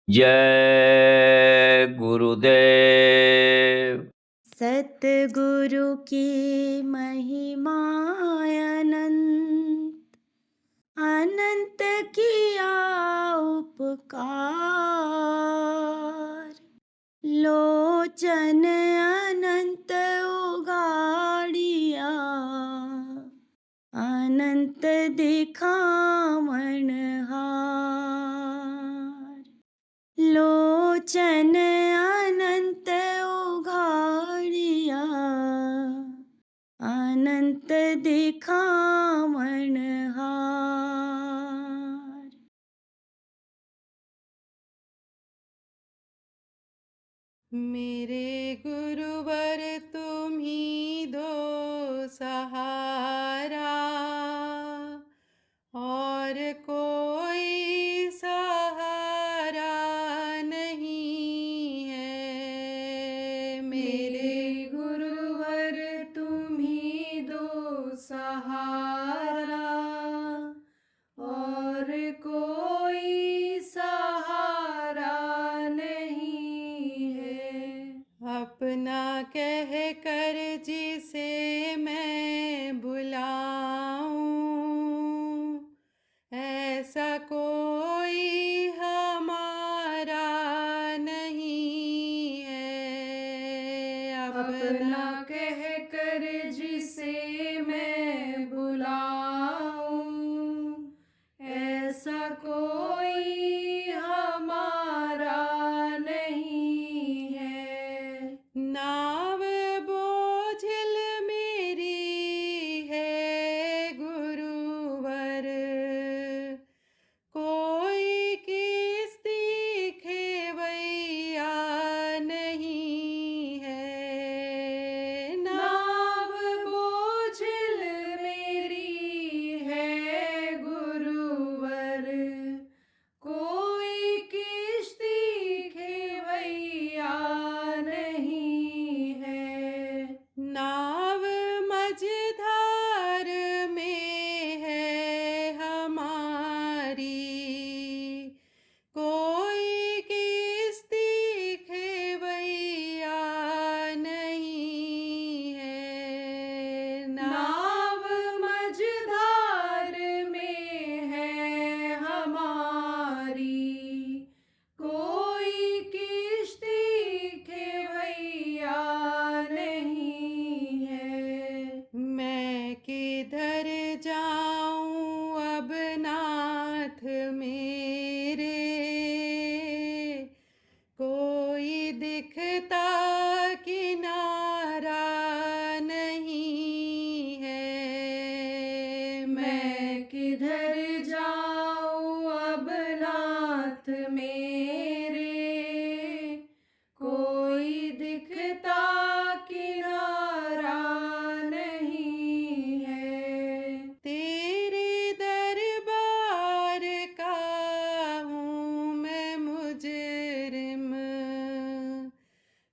जय गुरुदेव। सतगुरु की महिमा अनंत, अनंत किया उपकार। लोचन अनंत उगाड़िया, अनंत दिखावण हार। लोचन अनंत उघाड़िया, अनंत दिखावण हार। मेरे गुरुवर तुम ही दो सहारा, और कोई सहारा नहीं है। मेरे गुरुवर तुम ही दो सहारा, और कोई सहारा नहीं है। अपना कह कर जिसे मैं बुलाऊं, ऐसा कोई हमारा नहीं है। अपना कह कर जिसे मैं बुलाऊं, ऐसा कोई हमारा नहीं है। नाव बोझिल मेरी है गुरुवर, कोई किस्ती खेवैया नहीं है। नाव बोझिल मेरी है गुरुवर, कोई किश्ती खेवैया नहीं है। नाव मझधार में है हमारी, कोई किश्ती खेवैया नहीं है। नाव मझधार में है हमारी, कोई किश्ती खेवैया नहीं है। मैं किधर जाऊं अब नाथ मेरे, कोई दिखता किनारा नहीं है। मैं किधर जाऊं अब नाथ मेरे, कोई दिखता किनारा नहीं है। तेरे दरबार का हूँ मैं मुजरिम,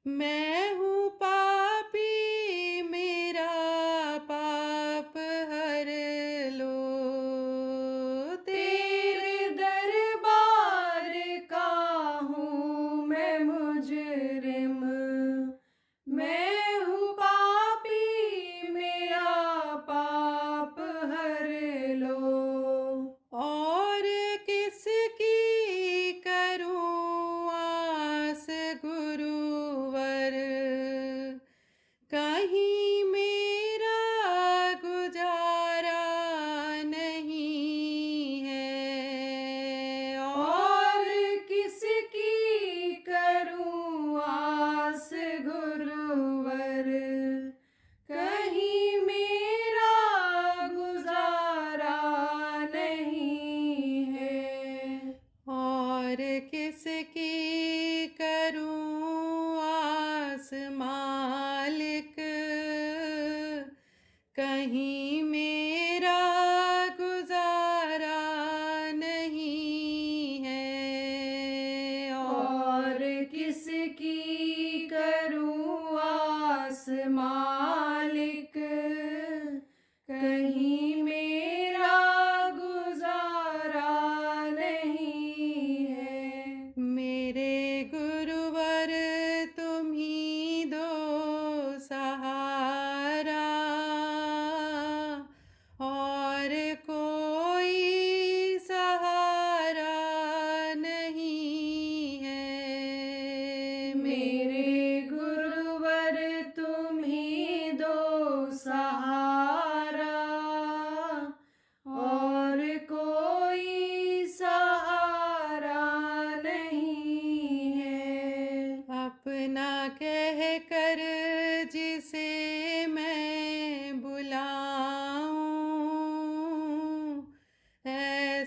मैं हूँ पापी, मेरा पाप हर लो।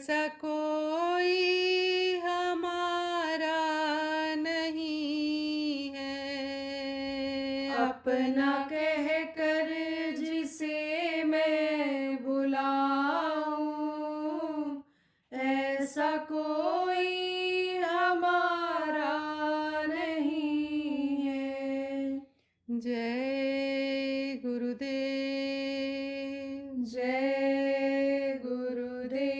ऐसा कोई हमारा नहीं है। अपना कह कर जिसे मैं बुलाऊं, ऐसा कोई हमारा नहीं है। जय गुरुदेव, जय गुरुदेव।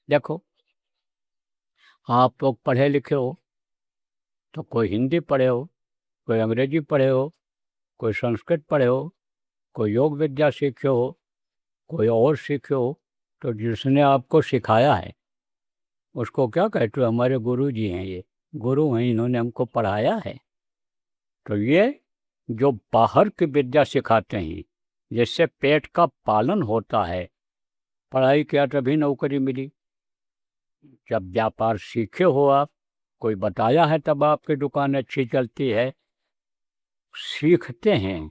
देखो, आप लोग पढ़े लिखे हो तो कोई हिंदी पढ़े हो, कोई अंग्रेजी पढ़े हो, कोई संस्कृत पढ़े हो, कोई योग विद्या सीखे हो, कोई और सीखे हो, तो जिसने आपको सिखाया है उसको क्या कहते हो? हमारे गुरु जी हैं, ये गुरु हैं, इन्होंने हमको पढ़ाया है। तो ये जो बाहर की विद्या सिखाते हैं जिससे पेट का पालन होता है, पढ़ाई किया तभी नौकरी मिली। जब व्यापार सीखे हो आप, कोई बताया है तब आपकी दुकान अच्छी चलती है। सीखते हैं,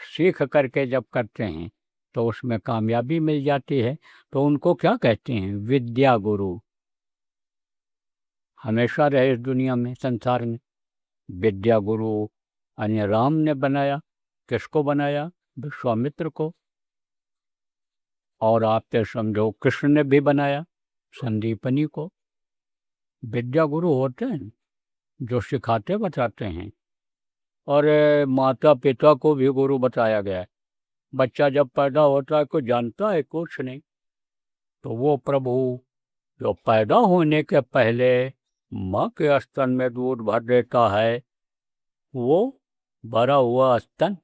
सीख करके जब करते हैं तो उसमें कामयाबी मिल जाती है। तो उनको क्या कहते हैं? विद्या गुरु। हमेशा रहे इस दुनिया में, संसार में। विद्या गुरु अन्य राम ने बनाया। किसको बनाया? विश्वामित्र को। और आप तो समझो कृष्ण ने भी बनाया संदीपनी को। विद्या गुरु होते हैं जो सिखाते बताते हैं। और माता पिता को भी गुरु बताया गया है। बच्चा जब पैदा होता है कोई जानता है कुछ नहीं, तो वो प्रभु जो पैदा होने के पहले माँ के स्तन में दूध भर देता है, वो भरा हुआ स्तन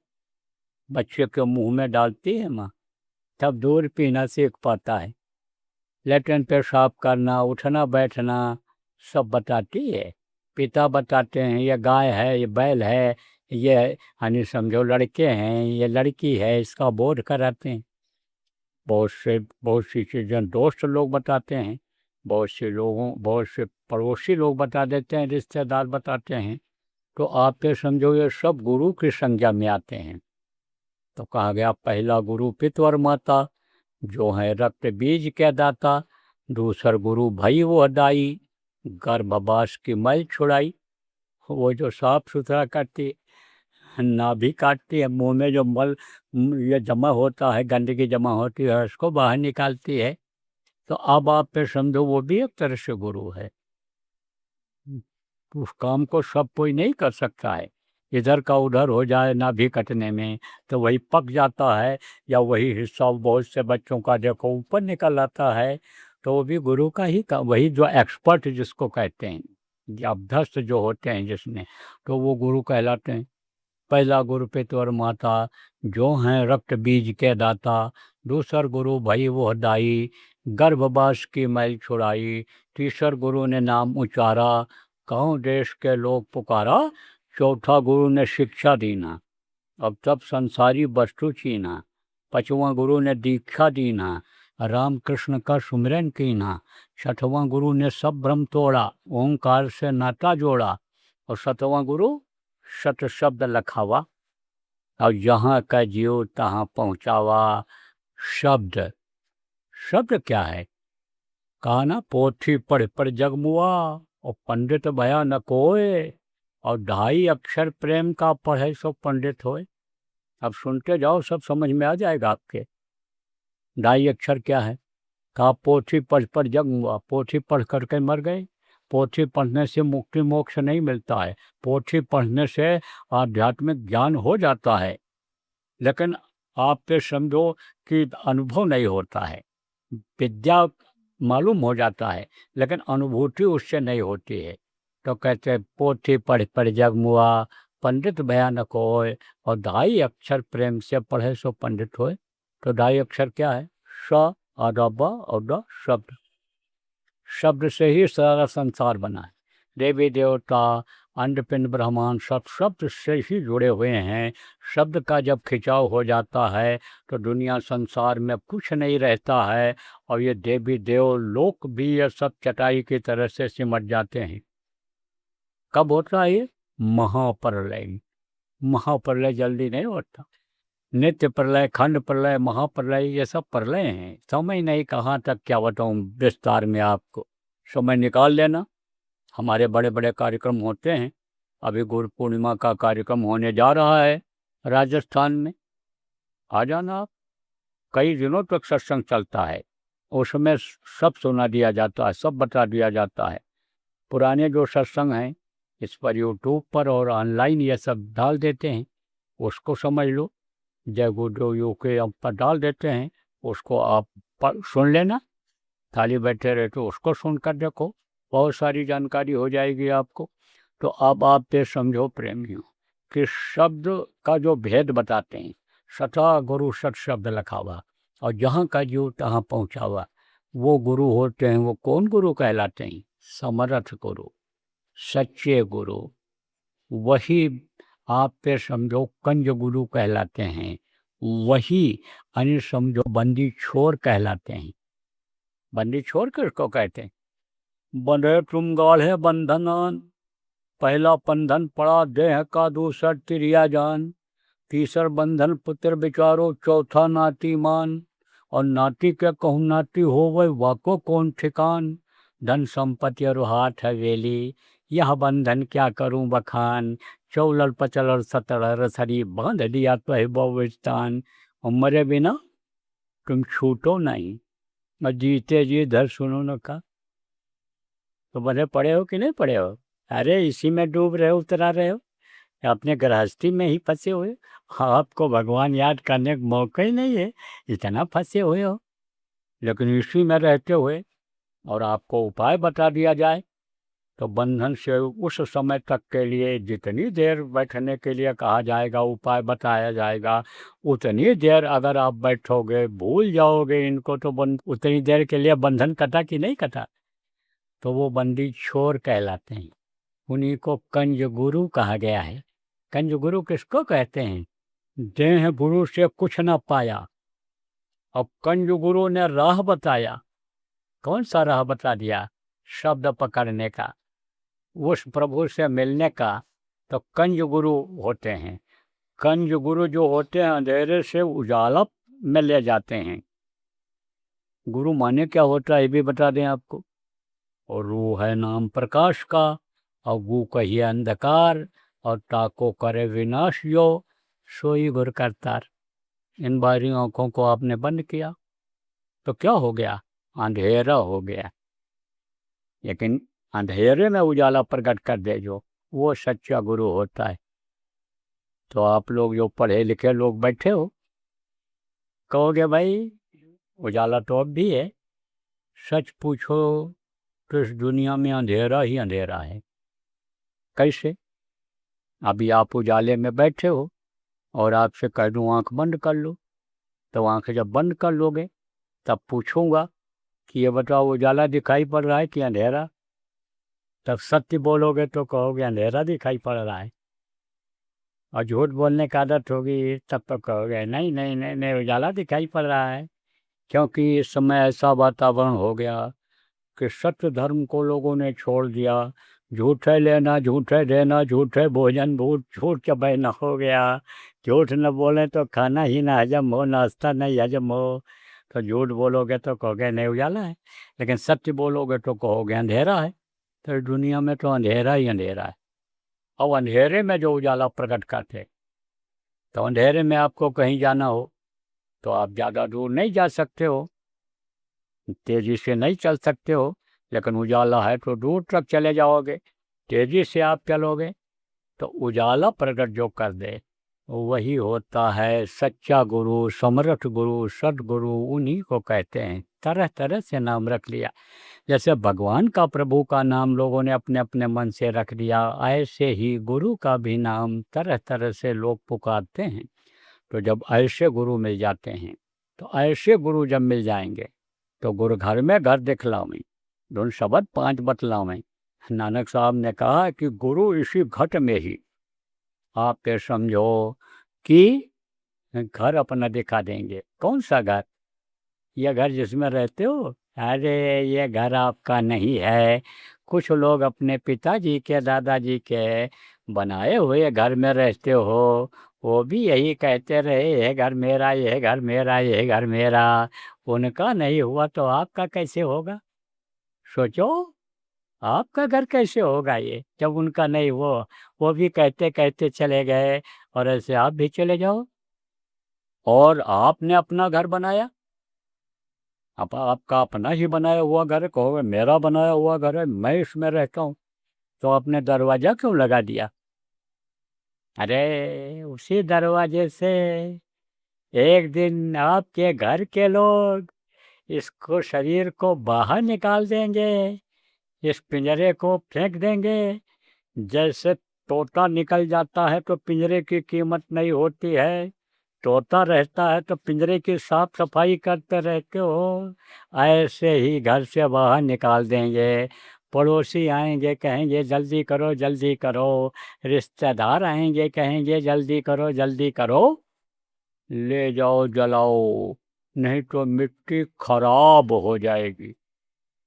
बच्चे के मुंह में डालती है माँ, तब दूध पीना सीख पाता है। लेटरिन पेशाब करना, उठना बैठना सब बताती है। पिता बताते हैं ये गाय है, ये बैल है, ये यानी समझो लड़के हैं, ये लड़की है, इसका बोध कराते हैं। बहुत सी चीज़ें दोस्त लोग बताते हैं, बहुत से पड़ोसी लोग बता देते हैं, रिश्तेदार बताते हैं। तो आप ये समझो ये सब गुरु की संज्ञा में आते हैं। तो कहा गया पहला गुरु पितवर माता जो है रक्त बीज के दाता, दूसर गुरु भई वो दाई, गर्भवास की मैल छुड़ाई। वो जो साफ सुथरा करती, नाभि काटती है, मुंह में जो मल ये जमा होता है, गंदगी जमा होती है, उसको बाहर निकालती है। तो अब आप पे समझो वो भी एक तरह से गुरु है। उस काम को सब कोई नहीं कर सकता है। इधर का उधर हो जाए नाभि कटने में तो वही पक जाता है, या वही हिस्सा बहुत से बच्चों का देखो ऊपर निकल आता है, तो वो भी गुरु का ही काम। वही जो एक्सपर्ट जिसको कहते हैं, या अभ्यस्त जो होते हैं जिसमें, तो वो गुरु कहलाते हैं। पहला गुरु पितवर माता जो हैं रक्त बीज के दाता, दूसर गुरु भई वो दाई, गर्भवास की मैल छुड़ाई, तीसर गुरु ने नाम उचारा, गाँव देश के लोग पुकारा, चौथा गुरु ने शिक्षा दीना, अब तब संसारी वस्तु छीना, पांचवा गुरु ने दीक्षा दीना, राम कृष्ण का सुमिरन कीना, छठवां गुरु ने सब भ्रम तोड़ा, ओंकार से नाता जोड़ा, और सातवां गुरु सत शब्द लखावा, और यहाँ का जियो तहाँ पहुँचावा। शब्द, शब्द क्या है? कहा ना पोथी पढ़ पर जगमुआ, और पंडित भया न कोय, और 2.5 अक्षर प्रेम का पढ़े सो पंडित होए। अब सुनते जाओ, सब समझ में आ जाएगा आपके। 2.5 अक्षर क्या है? कहा पोथी पढ़ पर जगमुआ, पोथी पढ़ करके मर गए। पोथी पढ़ने से मुक्ति मोक्ष नहीं मिलता है। पोथी पढ़ने से आध्यात्मिक ज्ञान हो जाता है, लेकिन आप पे समझो कि अनुभव नहीं होता है। विद्या मालूम हो जाता है, लेकिन अनुभूति उससे नहीं होती है। तो कहते हैं पोथी पढ़ जगमुआ, पंडित भयानक होए, और 2.5 अक्षर प्रेम से पढ़े सो पंडित होए। तो 2.5 अक्षर क्या है? स और ब और द, शब्द। शब्द से ही सारा संसार बना है। देवी देवता, अंडपिंड ब्रह्मांड सब शब्द से ही जुड़े हुए हैं। शब्द का जब खिंचाव हो जाता है तो दुनिया संसार में कुछ नहीं रहता है, और ये देवी देव लोक भी ये सब चटाई की तरह से सिमट जाते हैं। कब होता है ये? महाप्रलय। महाप्रलय जल्दी नहीं होता। नित्य प्रलय, खंड प्रलय, महाप्रलय, ये सब प्रलय हैं। समय नहीं कहाँ तक क्या बताऊँ विस्तार में आपको, समय निकाल लेना। हमारे बड़े बड़े कार्यक्रम होते हैं। अभी गुरु पूर्णिमा का कार्यक्रम होने जा रहा है राजस्थान में, आ जाना आप। कई दिनों तक सत्संग चलता है, उसमें सब सुना दिया जाता है, सब बता दिया जाता है। पुराने जो सत्संग हैं इस पर यूट्यूब पर और ऑनलाइन ये सब डाल देते हैं, उसको समझ लो। जय गुरुदेव के हम पर डाल देते हैं, उसको आप सुन लेना। खाली बैठे रहे तो उसको सुनकर देखो, बहुत सारी जानकारी हो जाएगी आपको। तो अब आप ये समझो प्रेमियों कि शब्द का जो भेद बताते हैं, सता गुरु सत शब्द लिखा हुआ, और जहाँ का जीव तहाँ पहुँचा हुआ, वो गुरु होते हैं। वो कौन गुरु कहलाते हैं? समर्थ गुरु, सच्चे गुरु। वही आप पे समझो कंज गुरु कहलाते हैं। वही अन्य समझो बंदी छोर कहलाते हैं। बंदी छोर किसको कहते हैं? बंधे तुम गाढ़े बंधनान, पहला बंधन पड़ा देह का, दूसर तिरिया जान, तीसर बंधन पुत्र विचारो, चौथा नाती मान, और नाती के कहूँ नाती हो वही वाको कौन ठिकान, धन संपत्ति और हाथ हवेली, यह बंधन क्या करूं बखान, चौलर पचलर सतलर सरी, बांध दिया तो है बहुस्थान, और मरे बिना तुम छूटो नहीं, और जीते जी धर सुनो न का। तो बड़े पड़े हो कि नहीं पड़े हो? अरे इसी में डूब रहे हो, उतरा रहे हो, अपने गृहस्थी में ही फंसे हुए। आपको भगवान याद करने का मौका ही नहीं है, इतना फंसे हुए हो। लेकिन इसी में रहते हुए और आपको उपाय बता दिया जाए तो बंधन से उस समय तक के लिए जितनी देर बैठने के लिए कहा जाएगा, उपाय बताया जाएगा, उतनी देर अगर आप बैठोगे, भूल जाओगे इनको, तो उतनी देर के लिए बंधन कटा कि नहीं कटा, तो वो बंदी छोर कहलाते हैं। उन्हीं को कंज गुरु कहा गया है। कंज गुरु किसको कहते हैं? देह गुरु से कुछ न पाया, अब कंज गुरु ने राह बताया। कौन सा राह बता दिया? शब्द पकड़ने का, उस प्रभु से मिलने का। तो कंज गुरु होते हैं। कंज गुरु जो होते हैं अंधेरे से उजाला में ले जाते हैं। गुरु माने क्या होता है ये भी बता दें आपको। और रूह है नाम प्रकाश का, और गु कहिए अंधकार, और ताको करे विनाश यो, सोई गुर करतार। इन बारी आँखों को आपने बंद किया तो क्या हो गया? अंधेरा हो गया। लेकिन अंधेरे में उजाला प्रकट कर दे जो, वो सच्चा गुरु होता है। तो आप लोग जो पढ़े लिखे लोग बैठे हो, कहोगे भाई उजाला तो अब भी है। सच पूछो तो इस दुनिया में अंधेरा ही अंधेरा है। कैसे? अभी आप उजाले में बैठे हो और आपसे कह दूँ आँख बंद कर लो, तो आँख जब बंद कर लोगे तब पूछूंगा कि ये बताओ उजाला दिखाई पड़ रहा है कि अंधेरा? तब सत्य बोलोगे तो कहोगे अंधेरा दिखाई पड़ रहा है, और झूठ बोलने का आदत होगी तब तो कहोगे नहीं नहीं नहीं नहीं उजाला दिखाई पड़ रहा है। क्योंकि इस समय ऐसा वातावरण हो गया कि सत्य धर्म को लोगों ने छोड़ दिया। झूठे लेना, झूठे देना, झूठे भोजन, झूठ का बहना हो गया। झूठ न बोलें तो खाना ही ना हजम हो, नाश्ता नहीं हजम हो। तो झूठ बोलोगे तो कहोगे नहीं उजाला है, लेकिन सत्य बोलोगे तो कहोगे अंधेरा है। तो दुनिया में तो अंधेरा ही अंधेरा है। और अंधेरे में जो उजाला प्रकट करते, तो अंधेरे में आपको कहीं जाना हो तो आप ज़्यादा दूर नहीं जा सकते हो, तेज़ी से नहीं चल सकते हो। लेकिन उजाला है तो दूर तक चले जाओगे। तेज़ी से आप चलोगे तो उजाला प्रकट जो कर दे वही होता है सच्चा गुरु, समर्थ गुरु, सदगुरु। उन्हीं को कहते हैं। तरह तरह से नाम रख लिया। जैसे भगवान का, प्रभु का नाम लोगों ने अपने अपने मन से रख दिया, ऐसे ही गुरु का भी नाम तरह तरह से लोग पुकारते हैं। तो जब ऐसे गुरु मिल जाते हैं, तो ऐसे गुरु जब मिल जाएंगे तो गुरु घर में घर दिखलावें, धुन शब्द 5 बतलावें, नानक साहब ने कहा कि गुरु इसी घट में ही, आप ये समझो कि घर अपना दिखा देंगे। कौन सा घर? ये घर जिसमें रहते हो? अरे ये घर आपका नहीं है। कुछ लोग अपने पिताजी के, दादाजी के बनाए हुए घर में रहते हो, वो भी यही कहते रहे, ये घर मेरा, ये घर मेरा, ये घर मेरा। उनका नहीं हुआ तो आपका कैसे होगा? सोचो, आपका घर कैसे होगा ये, जब उनका नहीं हुआ? वो भी कहते कहते चले गए, और ऐसे आप भी चले जाओ, और आपने अपना घर बनाया। अब आपका अपना ही बनाया हुआ घर है, कहोगे मेरा बनाया हुआ घर है, मैं इसमें रहता हूँ, तो आपने दरवाजा क्यों लगा दिया? अरे उसी दरवाजे से एक दिन आपके घर के लोग इसको, शरीर को बाहर निकाल देंगे, इस पिंजरे को फेंक देंगे। जैसे तोता निकल जाता है तो पिंजरे की कीमत नहीं होती है, तोता रहता है तो पिंजरे की साफ सफाई करते रहते हो, ऐसे ही घर से बाहर निकाल देंगे। पड़ोसी आएंगे, कहेंगे जल्दी करो जल्दी करो, रिश्तेदार आएंगे, कहेंगे जल्दी करो जल्दी करो, ले जाओ जलाओ, नहीं तो मिट्टी खराब हो जाएगी।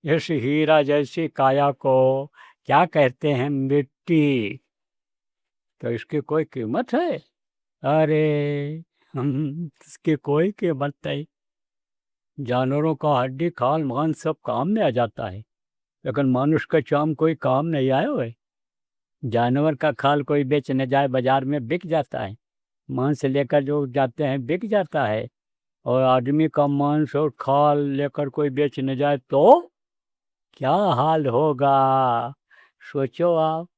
इस हीरा जैसी काया को क्या कहते हैं? मिट्टी। तो इसकी कोई कीमत है? अरे इसकी कोई कीमत नहीं। जानवरों का हड्डी खाल मांस सब काम में आ जाता है, लेकिन मनुष्य का चाम कोई काम नहीं आया हुए। जानवर का खाल कोई बेचने जाए बाजार में बिक जाता है, मांस लेकर जो जाते हैं बिक जाता है, और आदमी का मांस और खाल लेकर कोई बेचने जाए तो क्या हाल होगा? सोचो आप,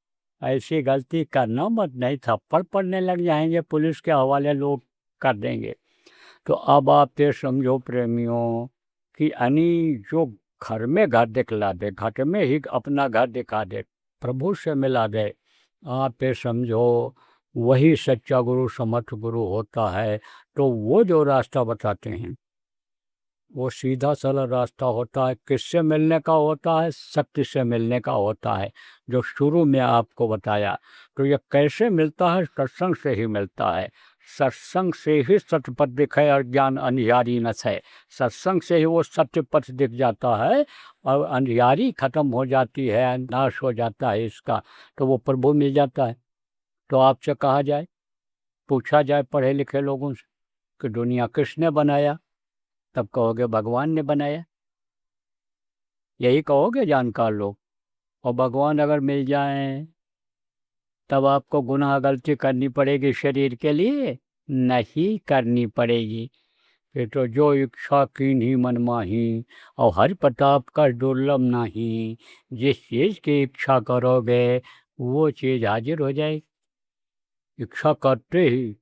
ऐसी गलती करना मत, नहीं थप्पड़ पड़ने लग जाएंगे, पुलिस के हवाले लोग कर देंगे। तो अब आप ये समझो प्रेमियों कि यानी जो घर में घर दिखला दे, घर में ही अपना घर दिखा दे, प्रभु से मिला दे, आप ये समझो वही सच्चा गुरु, समर्थ गुरु होता है। तो वो जो रास्ता बताते हैं वो सीधा सरल रास्ता होता है। किससे मिलने का होता है? शक्ति से मिलने का होता है, जो शुरू में आपको बताया। तो ये कैसे मिलता है? सत्संग से ही मिलता है। सत्संग से ही सत्य पथ दिखे और ज्ञान अंधियारी नस है। सत्संग से ही वो सत्य पथ दिख जाता है और अंधियारी खत्म हो जाती है, नाश हो जाता है इसका, तो वो प्रभु मिल जाता है। तो आपसे कहा जाए, पूछा जाए पढ़े लिखे लोगों से कि दुनिया किसने बनाया, तब कहोगे भगवान ने बनाया, यही कहोगे जानकार लोग। और भगवान अगर मिल जाएं तब आपको गुनाह गलती करनी पड़ेगी शरीर के लिए? नहीं करनी पड़ेगी। फिर तो जो इच्छा कीन्ही मन माही, और हरि प्रताप का दुर्लभ नहीं। जिस चीज़ की इच्छा करोगे वो चीज़ हाजिर हो जाएगी। इच्छा करते ही,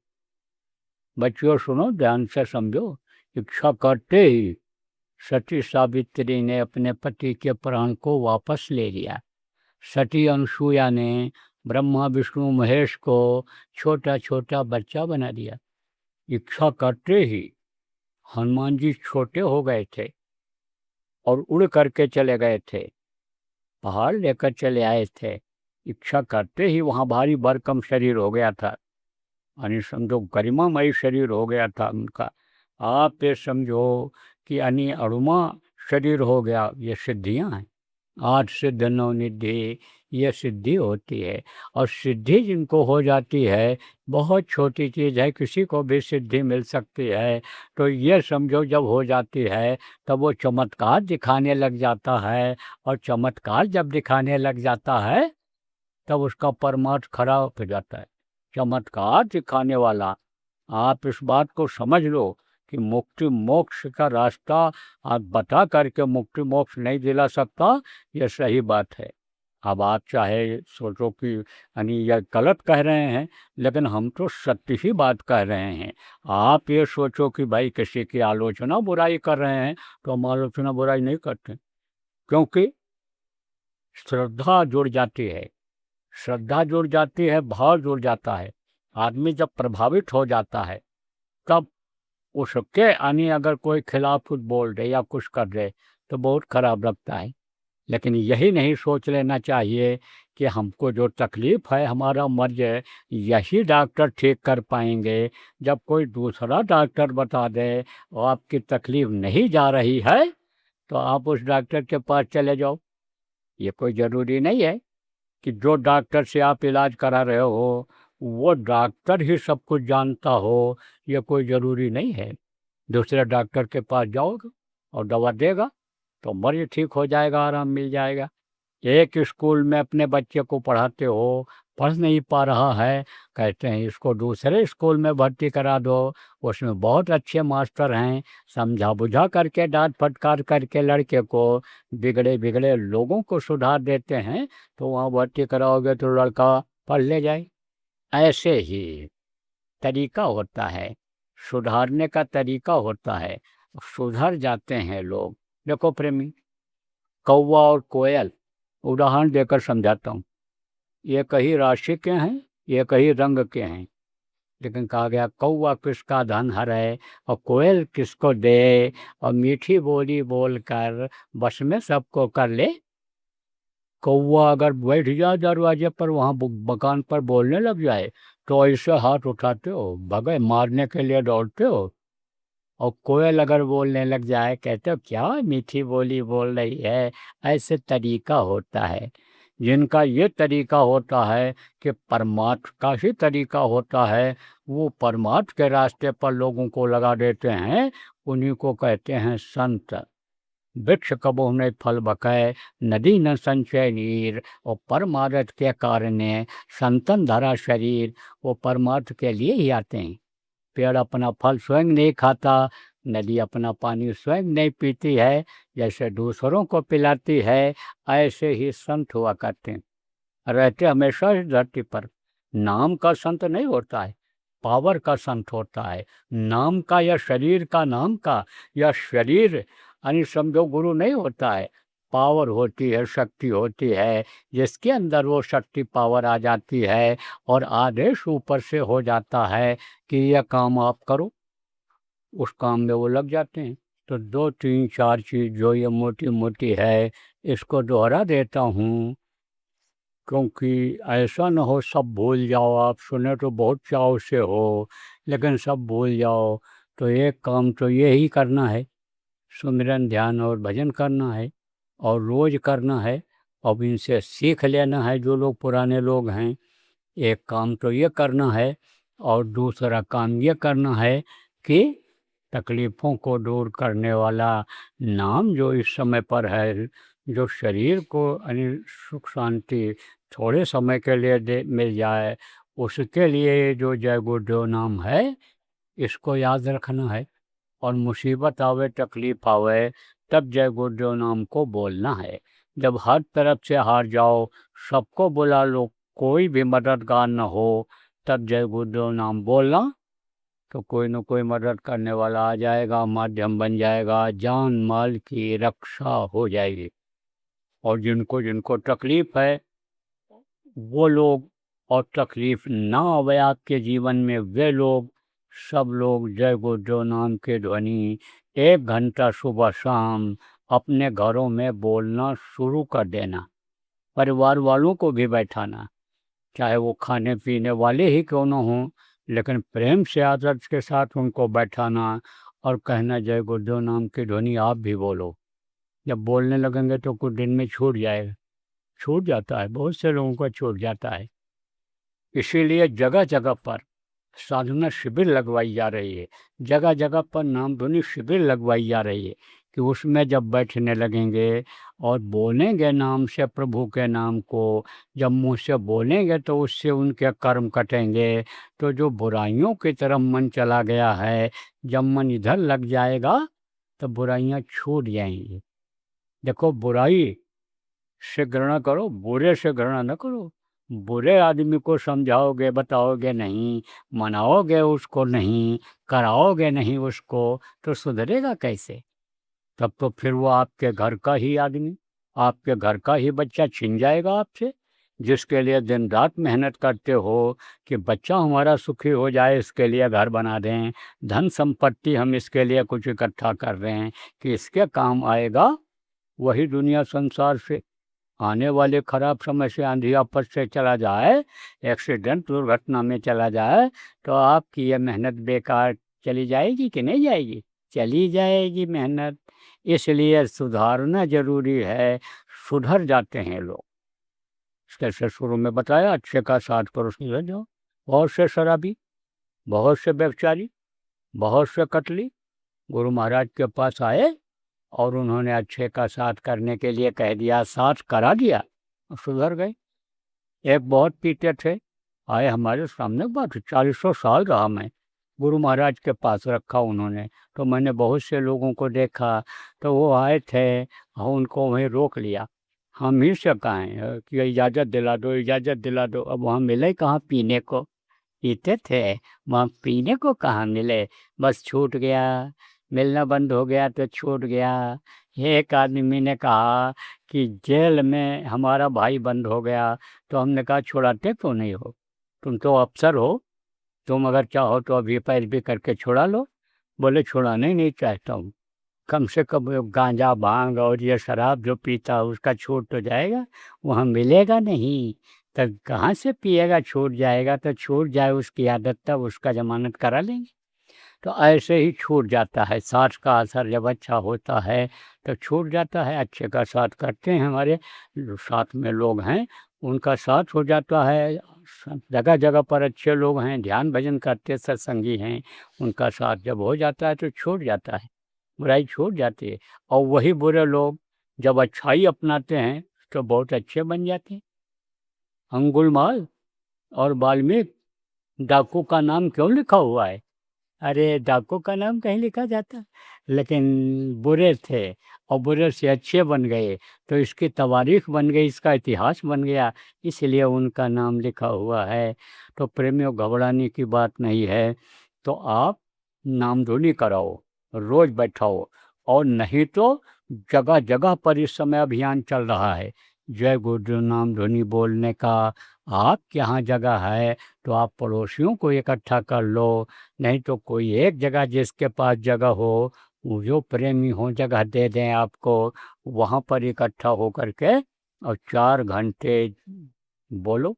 बच्चों सुनो ध्यान से समझो, इच्छा करते ही सती सावित्री ने अपने पति के प्राण को वापस ले लिया। सती अनसुया ने ब्रह्मा विष्णु महेश को छोटा छोटा बच्चा बना दिया। इच्छा करते ही हनुमान जी छोटे हो गए थे और उड़ करके चले गए थे, पहाड़ लेकर चले आए थे। इच्छा करते ही वहाँ भारी भरकम शरीर हो गया था, यानी समझो गरिमामयी शरीर हो गया था उनका। आप ये समझो कि यानी अरुमा शरीर हो गया। ये सिद्धियाँ हैं, 8 सिद्ध 9 निधि, ये सिद्धि होती है। और सिद्धि जिनको हो जाती है, बहुत छोटी चीज़ है, किसी को भी सिद्धि मिल सकती है। तो ये समझो जब हो जाती है तब वो चमत्कार दिखाने लग जाता है, और चमत्कार जब दिखाने लग जाता है तब उसका परमार्थ खड़ा हो जाता है। चमत्कार दिखाने वाला, आप इस बात को समझ लो कि मुक्ति मोक्ष का रास्ता आप बता करके मुक्ति मोक्ष नहीं दिला सकता, ये सही बात है। अब आप चाहे सोचो कि यानी यह गलत कह रहे हैं, लेकिन हम तो सत्य ही बात कह रहे हैं। आप ये सोचो कि भाई किसी की आलोचना बुराई कर रहे हैं, तो हम आलोचना बुराई नहीं करते, क्योंकि श्रद्धा जुड़ जाती है। श्रद्धा जुड़ जाती है, भाव जुड़ जाता है। आदमी जब प्रभावित हो जाता है तब उसके यानी अगर कोई खिलाफ कुछ बोल दे या कुछ कर दे तो बहुत खराब लगता है। लेकिन यही नहीं सोच लेना चाहिए कि हमको जो तकलीफ़ है, हमारा मर्ज़ है, यही डॉक्टर ठीक कर पाएँगे। जब कोई दूसरा डॉक्टर बता दे और आपकी तकलीफ़ नहीं जा रही है, तो आप उस डॉक्टर के पास चले जाओ। ये कोई ज़रूरी नहीं है कि जो डॉक्टर से आप इलाज करा रहे हो, वो डॉक्टर ही सब कुछ जानता हो, ये कोई ज़रूरी नहीं है। दूसरे डॉक्टर के पास जाओगे और दवा देगा, तो मरीज़ ठीक हो जाएगा, आराम मिल जाएगा। एक स्कूल में अपने बच्चे को पढ़ाते हो, पढ़ नहीं पा रहा है, कहते हैं इसको दूसरे स्कूल में भर्ती करा दो, उसमें बहुत अच्छे मास्टर हैं, समझा-बुझा करके डाँट फटकार करके लड़के को, बिगड़े-बिगड़े लोगों को सुधार देते हैं, तो वहाँ भर्ती कराओगे तो लड़का पढ़ ले जाए। ऐसे ही तरीका होता है, सुधारने का तरीका होता है, सुधर जाते हैं लोग। देखो प्रेमी, कौवा और कोयल उदाहरण देकर समझाता हूँ। एक ही राशि के हैं, एक ही रंग के हैं, लेकिन कहा गया कौवा किसका धन हरे और कोयल किसको दे, और मीठी बोली बोलकर बस में सबको कर ले। कौवा अगर बैठ जाए दरवाजे पर, वहाँ मकान पर बोलने लग जाए, तो ऐसे हाथ उठाते हो, भगे मारने के लिए दौड़ते हो। और कोयल अगर बोलने लग जाए, कहते हो क्या मीठी बोली बोल रही है। ऐसे तरीका होता है। जिनका ये तरीका होता है कि परमार्थ का ही तरीका होता है, वो परमार्थ के रास्ते पर लोगों को लगा देते हैं, उन्हीं को कहते हैं संत। वृक्ष कबहु नहीं फल बकै, नदी न संचय नीर, और परमार्थ के कारण संतन धरा शरीर। वो परमार्थ के लिए ही आते हैं। पेड़ अपना फल स्वयं नहीं खाता, नदी अपना पानी स्वयं नहीं पीती है, जैसे दूसरों को पिलाती है, ऐसे ही संत हुआ करते हैं, रहते हमेशा इस धरती पर। नाम का संत नहीं होता है, पावर का संत होता है। नाम का या शरीर का, नाम का या शरीर यानी समझो गुरु नहीं होता है। पावर होती है, शक्ति होती है, जिसके अंदर वो शक्ति पावर आ जाती है और आदेश ऊपर से हो जाता है कि यह काम आप करो, उस काम में वो लग जाते हैं। तो 2 3 4 चीज़ जो ये मोटी मोटी है, इसको दोहरा देता हूँ, क्योंकि ऐसा न हो सब भूल जाओ। आप सुने तो बहुत चाव से हो, लेकिन सब भूल जाओ। तो एक काम तो ये ही करना है, सुमिरन ध्यान और भजन करना है, और रोज़ करना है। अब इनसे सीख लेना है जो लोग पुराने लोग हैं। एक काम तो ये करना है, और दूसरा काम ये करना है कि तकलीफ़ों को दूर करने वाला नाम जो इस समय पर है, जो शरीर को यानी सुख शांति थोड़े समय के लिए दे मिल जाए, उसके लिए जो जय गुरुदेव नाम है, इसको याद रखना है। और मुसीबत आवे, तकलीफ़ आवे, तब जय गुरुदेव नाम को बोलना है। जब हर तरफ से हार जाओ, सबको बुला लो, कोई भी मददगार न हो, तब जय गुरुदेव नाम बोलना, तो कोई न कोई मदद करने वाला आ जाएगा, माध्यम बन जाएगा, जान माल की रक्षा हो जाएगी। और जिनको जिनको तकलीफ़ है, वो लोग, और तकलीफ़ ना आवे आपके जीवन में, वे लोग, सब लोग जय गुरुदेव नाम के ध्वनि 1 घंटा सुबह शाम अपने घरों में बोलना शुरू कर देना। परिवार वालों को भी बैठाना, चाहे वो खाने पीने वाले ही क्यों न हों, लेकिन प्रेम से आदर के साथ उनको बैठाना और कहना जय गुरुदेव नाम की ध्वनि आप भी बोलो। जब बोलने लगेंगे तो कुछ दिन में छूट जाएगा, छूट जाता है, बहुत से लोगों को छूट जाता है। इसीलिए जगह जगह पर साधना शिविर लगवाई जा रही है, जगह जगह पर नाम धुनी शिविर लगवाई जा रही है, कि उसमें जब बैठने लगेंगे और बोलेंगे नाम से प्रभु के नाम को, जब मुँह से बोलेंगे तो उससे उनके कर्म कटेंगे। तो जो बुराइयों की तरफ मन चला गया है, जब मन इधर लग जाएगा तो बुराइयां छूट जाएंगी। देखो, बुराई से घृणा करो, बुरे से घृणा न करो। बुरे आदमी को समझाओगे, बताओगे नहीं, मनाओगे उसको नहीं, कराओगे नहीं उसको, तो सुधरेगा कैसे? तब तो फिर वो आपके घर का ही आदमी, आपके घर का ही बच्चा छिन जाएगा आपसे, जिसके लिए दिन रात मेहनत करते हो कि बच्चा हमारा सुखी हो जाए, इसके लिए घर बना दें, धन संपत्ति हम इसके लिए कुछ इकट्ठा कर रहे हैं कि इसके काम आएगा, वही दुनिया संसार से आने वाले खराब समय से, आंधी आफत से चला जाए, एक्सीडेंट दुर्घटना में चला जाए, तो आपकी ये मेहनत बेकार चली जाएगी कि नहीं जाएगी? चली जाएगी मेहनत। इसलिए सुधारना जरूरी है। सुधर जाते हैं लोग। कैसे शुरू में बताया, अच्छे का साथ करो सुधर जाओ। बहुत से शराबी, बहुत से व्यभिचारी, बहुत से कतली गुरु महाराज के पास आए और उन्होंने अच्छे का साथ करने के लिए कह दिया, साथ करा दिया, सुधर गए। एक बहुत पीते थे, आए हमारे सामने, बात 40 साल रहा मैं गुरु महाराज के पास रखा उन्होंने, तो मैंने बहुत से लोगों को देखा, तो वो आए थे और उनको वहीं रोक लिया। हम ही से कहें कि इजाज़त दिला दो, इजाज़त दिला दो। अब वहाँ मिले कहाँ पीने को? पीते थे, वहाँ पीने को कहाँ मिले? बस छूट गया, मिलना बंद हो गया तो छूट गया। एक आदमी ने कहा कि जेल में हमारा भाई बंद हो गया, तो हमने कहा छुड़ाते क्यों नहीं हो? तुम तो अफसर हो, तुम अगर चाहो तो अभी पैरवी करके छुड़ा लो। बोले छुड़ाने ही नहीं चाहता हूँ, कम से कम वो गांजा भांग और ये शराब जो पीता है उसका छूट तो जाएगा, वहाँ मिलेगा नहीं। तब कहाँ से पिएगा? छूट जाएगा तो छूट जाए, उसकी आदत, तब उसका जमानत करा लेंगे। तो ऐसे ही छूट जाता है। साथ का असर जब अच्छा होता है तो छूट जाता है। अच्छे का साथ करते हैं, हमारे जो साथ में लोग हैं उनका साथ हो जाता है। जगह जगह पर अच्छे लोग हैं, ध्यान भजन करते सत्संगी हैं, उनका साथ जब हो जाता है तो छूट जाता है, बुराई छूट जाती है। और वही बुरे लोग जब अच्छाई अपनाते हैं तो बहुत अच्छे बन जाते हैं। अंगुलमाल और वाल्मीकि, डाकू का नाम क्यों लिखा हुआ है? अरे डाकू का नाम कहीं लिखा जाता, लेकिन बुरे थे और बुरे से अच्छे बन गए, तो इसकी तवारीख बन गई, इसका इतिहास बन गया, इसलिए उनका नाम लिखा हुआ है। तो प्रेमियों, घबराने की बात नहीं है। तो आप नामधुनी कराओ, रोज बैठाओ, और नहीं तो जगह जगह पर इस समय अभियान चल रहा है जय गुरुदेव नाम धुनी बोलने का। आपके यहाँ जगह है तो आप पड़ोसियों को इकट्ठा कर लो, नहीं तो कोई एक जगह जिसके पास जगह हो, वो जो प्रेमी हो जगह दे दें आपको, वहाँ पर इकट्ठा हो करके और 4 घंटे बोलो।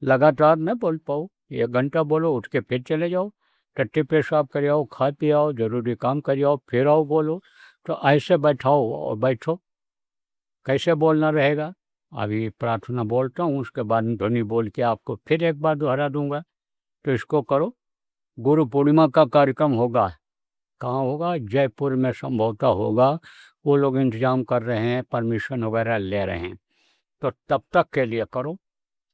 लगातार न बोल पाओ, 1 घंटा बोलो, उठ के फिर चले जाओ, टट्टी पेशाब कर आओ, खा पी आओ, जरूरी काम कर आओ, फिर आओ बोलो। तो ऐसे बैठाओ और बैठो। कैसे बोलना रहेगा? अभी प्रार्थना बोलता हूँ, उसके बाद ध्वनि बोल के आपको फिर एक बार दोहरा दूंगा। तो इसको करो। गुरु पूर्णिमा का कार्यक्रम होगा, कहाँ होगा? जयपुर में संभवतः होगा। वो लोग इंतजाम कर रहे हैं, परमिशन वगैरह ले रहे हैं। तो तब तक के लिए करो।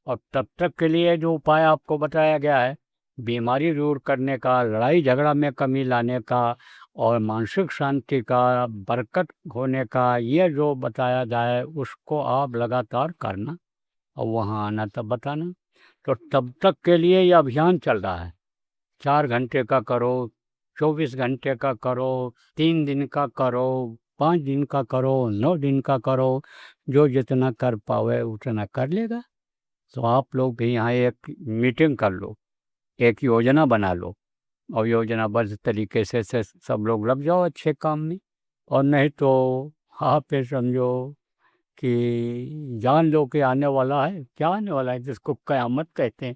और तब तक के लिए जो उपाय आपको बताया गया है, बीमारी दूर करने का, लड़ाई झगड़ा में कमी लाने का, और मानसिक शांति का, बरकत होने का, ये जो बताया जाए उसको आप लगातार करना और वहाँ आना तब बताना। तो तब तक के लिए ये अभियान चल रहा है। 4 घंटे का करो, 24 घंटे का करो, 3 दिन का करो, 5 दिन का करो, 9 दिन का करो, जो जितना कर पावे उतना कर लेगा। तो आप लोग भी यहाँ एक मीटिंग कर लो, एक योजना बना लो, और योजनाबद्ध तरीके से सब लोग लग जाओ अच्छे काम में। और नहीं तो आप ये समझो कि जान लो कि आने वाला है, क्या आने वाला है, जिसको क़यामत कहते हैं।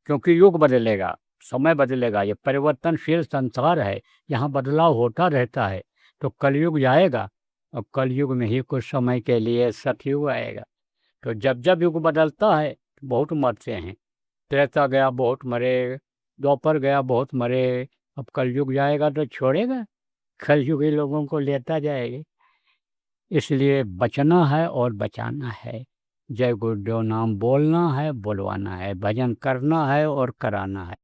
क्योंकि युग बदलेगा, समय बदलेगा, ये परिवर्तनशील संसार है, यहाँ बदलाव होता रहता है। तो कलयुग जाएगा और कलयुग में ही कुछ समय के लिए सतयुग आएगा। तो जब जब युग बदलता है तो बहुत मरते हैं। त्रेता गया बहुत मरे, द्वापर गया बहुत मरे, अब कलयुग जाएगा तो छोड़ेगा, कलयुगी लोगों को लेता जाएगा। इसलिए बचना है और बचाना है। जय गुरुदेव नाम बोलना है, बुलवाना है, भजन करना है और कराना है।